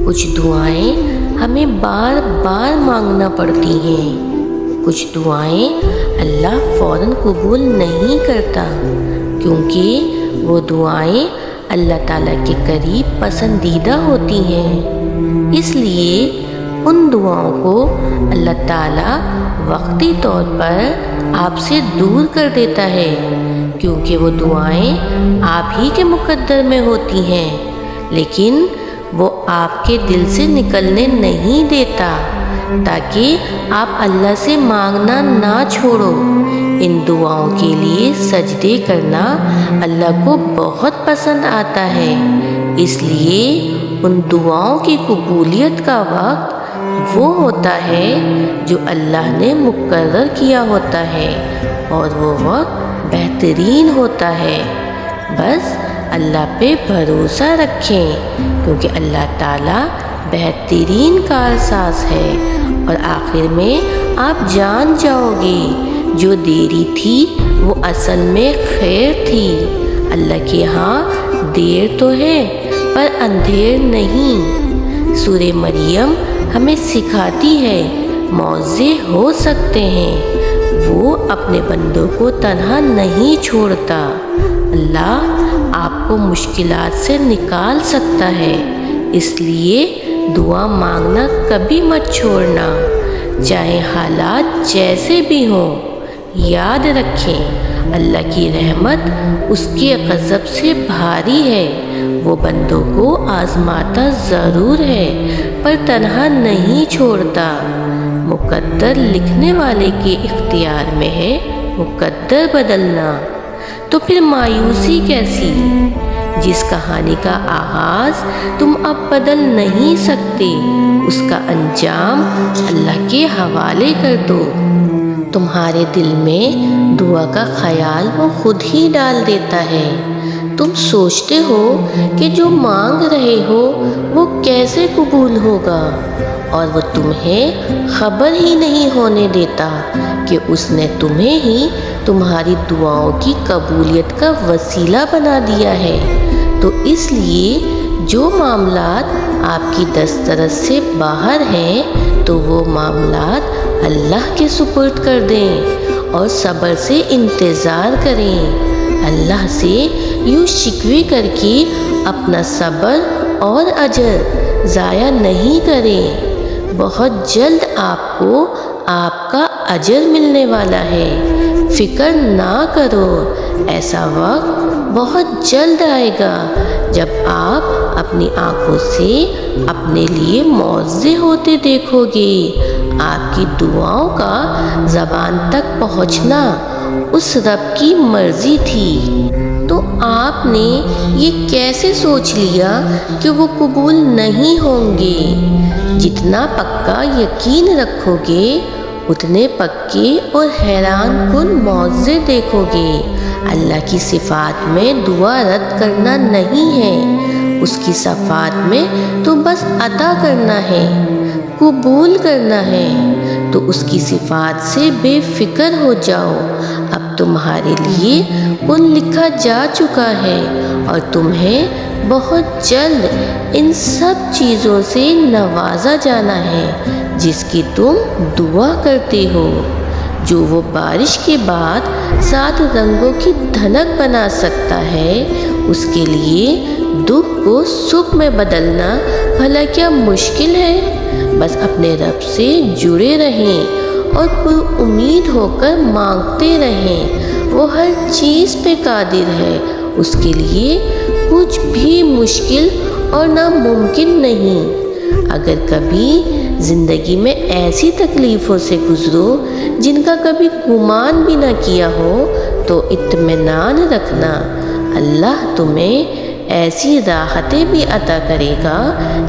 کچھ دعائیں ہمیں بار بار مانگنا پڑتی ہیں، کچھ دعائیں اللہ فوراً قبول نہیں کرتا، کیونکہ وہ دعائیں اللہ تعالیٰ کے قریب پسندیدہ ہوتی ہیں۔ اس لیے ان دعاؤں کو اللہ تعالیٰ وقتی طور پر آپ سے دور کر دیتا ہے، کیونکہ وہ دعائیں آپ ہی کے مقدر میں ہوتی ہیں، لیکن وہ آپ کے دل سے نکلنے نہیں دیتا، تاکہ آپ اللہ سے مانگنا نہ چھوڑو۔ ان دعاؤں کے لیے سجدے کرنا اللہ کو بہت پسند آتا ہے، اس لیے ان دعاؤں کی قبولیت کا وقت وہ ہوتا ہے جو اللہ نے مقرر کیا ہوتا ہے، اور وہ وقت بہترین ہوتا ہے۔ بس اللہ پہ بھروسہ رکھیں، کیونکہ اللہ تعالیٰ بہترین کارساز ہے، اور آخر میں آپ جان جاؤ گے جو دیری تھی وہ اصل میں خیر تھی۔ اللہ کے ہاں دیر تو ہے پر اندھیر نہیں۔ سورہ مریم ہمیں سکھاتی ہے معجزے ہو سکتے ہیں، وہ اپنے بندوں کو تنہا نہیں چھوڑتا۔ اللہ آپ کو مشکلات سے نکال سکتا ہے، اس لیے دعا مانگنا کبھی مت چھوڑنا، چاہے حالات جیسے بھی ہوں۔ یاد رکھیں اللہ کی رحمت اس کے غضب سے بھاری ہے، وہ بندوں کو آزماتا ضرور ہے پر تنہا نہیں چھوڑتا۔ مقدر لکھنے والے کے اختیار میں ہے مقدر بدلنا، تو پھر مایوسی کیسی؟ جس کہانی کا آغاز تم اب بدل نہیں سکتے، اس کا انجام اللہ کے حوالے کر دو۔ تمہارے دل میں دعا کا خیال وہ خود ہی ڈال دیتا ہے۔ تم سوچتے ہو کہ جو مانگ رہے ہو وہ کیسے قبول ہوگا، اور وہ تمہیں خبر ہی نہیں ہونے دیتا کہ اس نے تمہیں ہی تمہاری دعاؤں کی قبولیت کا وسیلہ بنا دیا ہے۔ تو اس لیے جو معاملات آپ کی دسترس سے باہر ہیں تو وہ معاملات اللہ کے سپرد کر دیں اور صبر سے انتظار کریں۔ اللہ سے یوں شکوے کر کے اپنا صبر اور اجر ضائع نہیں کریں۔ بہت جلد آپ کو آپ کا اجر ملنے والا ہے، فکر نہ کرو، ایسا وقت بہت جلد آئے گا جب آپ اپنی آنکھوں سے اپنے لیے معجزے ہوتے دیکھو گے۔ آپ کی دعاؤں کا زبان تک پہنچنا اس رب کی مرضی تھی، تو آپ نے یہ کیسے سوچ لیا کہ وہ قبول نہیں ہوں گے؟ جتنا پکا یقین رکھو گے اتنے پکے اور حیران کن معجزے دیکھو گے۔ اللہ کی صفات میں دعا رد کرنا نہیں ہے، اس کی صفات میں تو بس عطا کرنا ہے، قبول کرنا ہے۔ تو اس کی صفات سے بے فکر ہو جاؤ، اب تمہارے لیے کن لکھا جا چکا ہے، اور تمہیں بہت جلد ان سب چیزوں سے نوازا جانا ہے جس کی تم دعا کرتے ہو۔ جو وہ بارش کے بعد 7 رنگوں کی دھنک بنا سکتا ہے، اس کے لیے دکھ کو سکھ میں بدلنا بھلا کیا مشکل ہے؟ بس اپنے رب سے جڑے رہیں اور پر امید ہو کر مانگتے رہیں، وہ ہر چیز پہ قادر ہے، اس کے لیے کچھ بھی مشکل اور ناممکن نہیں۔ اگر کبھی زندگی میں ایسی تکلیفوں سے گزرو جن کا کبھی گمان بھی نہ کیا ہو تو اطمینان رکھنا، اللہ تمہیں ایسی راحتیں بھی عطا کرے گا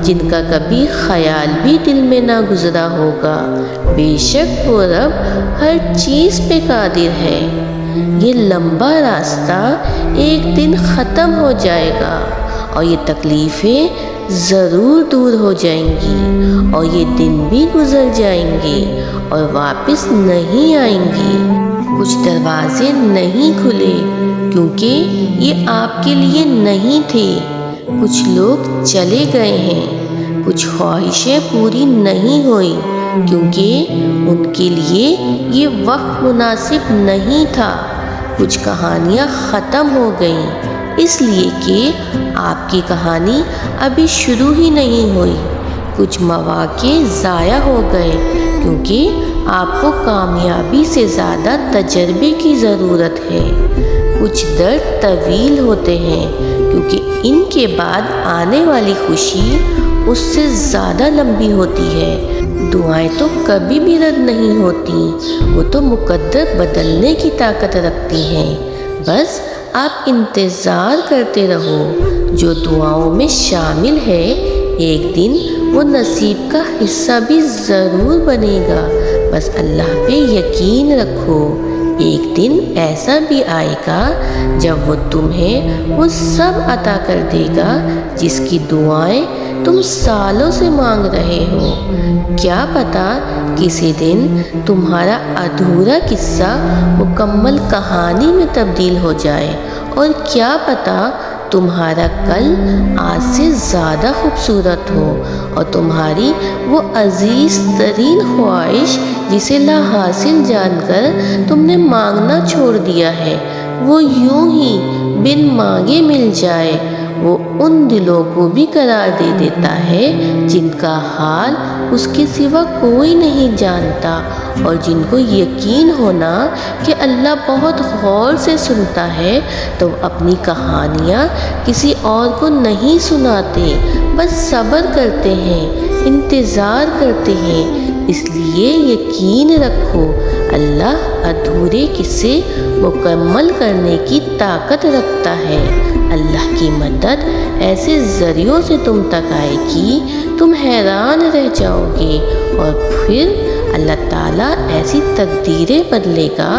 جن کا کبھی خیال بھی دل میں نہ گزرا ہوگا۔ بے شک وہ رب ہر چیز پہ قادر ہے۔ یہ لمبا راستہ ایک دن ختم ہو جائے گا اور یہ تکلیفیں ضرور دور ہو جائیں گی، اور یہ دن بھی گزر جائیں گے اور واپس نہیں آئیں گی۔ کچھ دروازے نہیں کھلے کیونکہ یہ آپ کے لیے نہیں تھے، کچھ لوگ چلے گئے ہیں کچھ خواہشیں پوری نہیں ہوئی کیونکہ ان کے لیے یہ وقت مناسب نہیں تھا۔ کچھ کہانیاں ختم ہو گئیں اس لیے کہ آپ کی کہانی ابھی شروع ہی نہیں ہوئی۔ کچھ مواقع ضائع ہو گئے کیونکہ آپ کو کامیابی سے زیادہ تجربے کی ضرورت ہے۔ کچھ درد طویل ہوتے ہیں کیونکہ ان کے بعد آنے والی خوشی اس سے زیادہ لمبی ہوتی ہے۔ دعائیں تو کبھی بھی رد نہیں ہوتی، وہ تو مقدر بدلنے کی طاقت رکھتی ہیں۔ بس آپ انتظار کرتے رہو۔ جو دعاؤں میں شامل ہے ایک دن وہ نصیب کا حصہ بھی ضرور بنے گا۔ بس اللہ پہ یقین رکھو، ایک دن ایسا بھی آئے گا جب وہ تمہیں وہ سب عطا کر دے گا جس کی دعائیں تم سالوں سے مانگ رہے ہو۔ کیا پتہ کسی دن تمہارا ادھورا قصہ مکمل کہانی میں تبدیل ہو جائے، اور کیا پتہ تمہارا کل آج سے زیادہ خوبصورت ہو، اور تمہاری وہ عزیز ترین خواہش جسے لا حاصل جان کر تم نے مانگنا چھوڑ دیا ہے وہ یوں ہی بن مانگے مل جائے۔ وہ ان دلوں کو بھی قرار دے دیتا ہے جن کا حال اس کے سوا کوئی نہیں جانتا، اور جن کو یقین ہونا کہ اللہ بہت غور سے سنتا ہے تو اپنی کہانیاں کسی اور کو نہیں سناتے، بس صبر کرتے ہیں، انتظار کرتے ہیں۔ اس لیے یقین رکھو اللہ ادھورے قصے مکمل کرنے کی طاقت رکھتا ہے۔ اللہ کی مدد ایسے ذریعوں سے تم تک آئے گی تم حیران رہ جاؤ گے، اور پھر اللہ تعالیٰ ایسی تقدیریں بدلے گا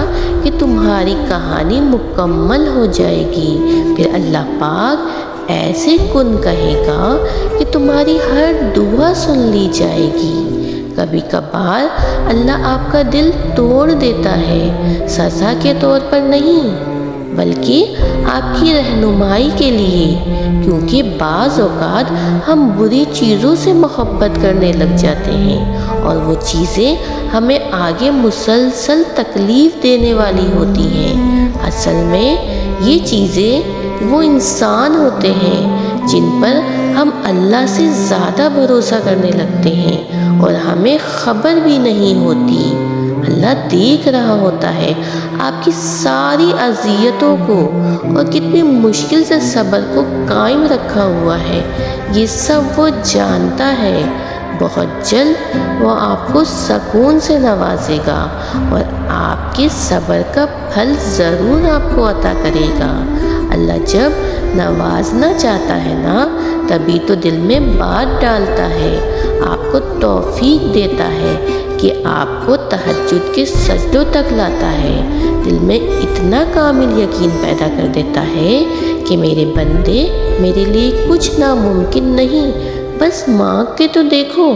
کہ تمہاری کہانی مکمل ہو جائے گی۔ پھر اللہ پاک ایسے کن کہے گا کہ تمہاری ہر دعا سن لی جائے گی۔ کبھی کبھار اللہ آپ کا دل توڑ دیتا ہے، سزا کے طور پر نہیں بلکہ آپ کی رہنمائی کے لیے، کیونکہ بعض اوقات ہم بری چیزوں سے محبت کرنے لگ جاتے ہیں اور وہ چیزیں ہمیں آگے مسلسل تکلیف دینے والی ہوتی ہیں۔ اصل میں یہ چیزیں وہ انسان ہوتے ہیں جن پر ہم اللہ سے زیادہ بھروسہ کرنے لگتے ہیں اور ہمیں خبر بھی نہیں ہوتی۔ اللہ دیکھ رہا ہوتا ہے آپ کی ساری اذیتوں کو اور کتنی مشکل سے صبر کو قائم رکھا ہوا ہے، یہ سب وہ جانتا ہے۔ بہت جلد وہ آپ کو سکون سے نوازے گا اور آپ کے صبر کا پھل ضرور آپ کو عطا کرے گا۔ اللہ جب نوازنا چاہتا ہے نا تبھی تو دل میں بات ڈالتا ہے، آپ کو توفیق دیتا ہے کہ آپ کو تہجد کے سجدوں تک لاتا ہے، دل میں اتنا کامل یقین پیدا کر دیتا ہے کہ میرے بندے میرے لیے کچھ ناممکن نہیں، بس مانگ کے تو دیکھو۔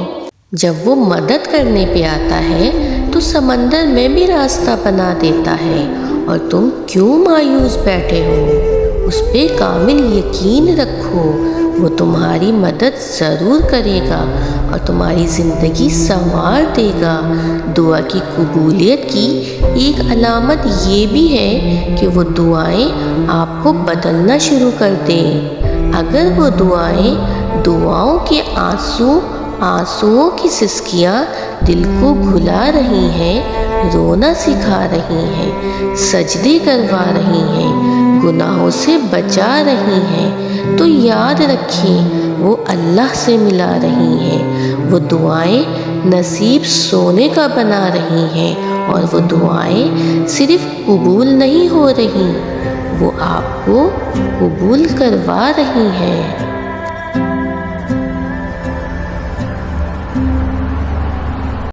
جب وہ مدد کرنے پہ آتا ہے تو سمندر میں بھی راستہ بنا دیتا ہے، اور تم کیوں مایوس بیٹھے ہو؟ اس پہ کامل یقین رکھو، وہ تمہاری مدد ضرور کرے گا اور تمہاری زندگی سنوار دے گا۔ دعا کی قبولیت کی ایک علامت یہ بھی ہے کہ وہ دعائیں آپ کو بدلنا شروع کر دیں۔ اگر وہ دعاؤں کے آنسوؤں کی سسکیاں دل کو بھلا رہی ہیں، رونا سکھا رہی ہیں، سجدے کروا رہی ہیں، گناہوں سے بچا رہی ہیں، تو یاد رکھیں وہ اللہ سے ملا رہی ہیں۔ وہ دعائیں نصیب سونے کا بنا رہی ہیں، اور وہ دعائیں صرف قبول نہیں ہو رہی، وہ آپ کو قبول کروا رہی ہیں۔